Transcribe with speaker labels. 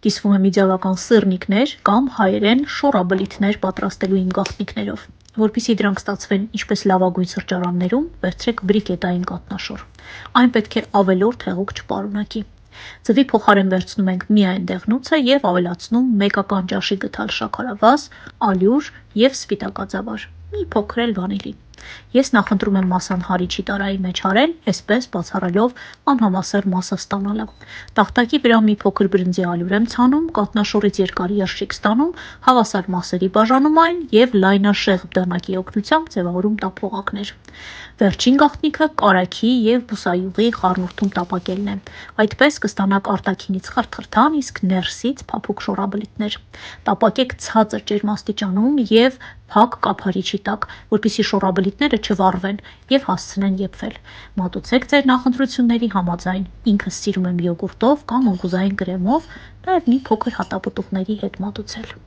Speaker 1: Կիսվում եմ իդեալական սырնիկներ կամ հայերեն շորաբլիթներ պատրաստելու իմ գաղտնիքներով։ Որպեսզի դրանք ստացվեն ինչպես լավագույն սրճարաններում, վերցրեք բրիկետային կաթնաշոր։ Այն պետք է ավելորդ հեղուկ չպարունակի։ Ձվի փոխարեն վերցնում ենք միայն դեղնուցը եւ ավելացնում մեկական ճաշի գթալ շաքարավազ, ալյուր եւ սպիտակաձավար, մի փոքր էլ վանիլի։ Ես նախընտրում եմ մասան հարիչի տարայի մեջ արել, այսպես բացառելով անհամասեռ մասը ստանալը։ Տախտակի վրա մի փոքր բրինձի ալյուր եմ ցանում, կաթնաշորից երկար երշիկ ստանում, հավասար մասերի բաժանում այն եւ լայնաշեղ դանակի օգնությամբ ձևավորում տափողակներ։ Վերջին գաղտնիքը կարագի եւ բուսայուղի խառնուրդում տապակելն է։ Այդպես կստանաք արտաքինից խրթխրթան, իսկ ներսից փափուկ շորաբլիթներ։ Տապակեք ցածր ջերմաստիճանում եւ փակ կափարիչի տակ, որպեսզի շորաբլիթները չվառվեն եւ հասցնեն եփվել։ Մատուցեք ձեր նախընտրությունների համաձայն։ Ինքս սիրում եմ յոգուրտով կամ ուղուզային կրեմով, նաեւ մի փոքր հատապտուղների հետ մատուցել։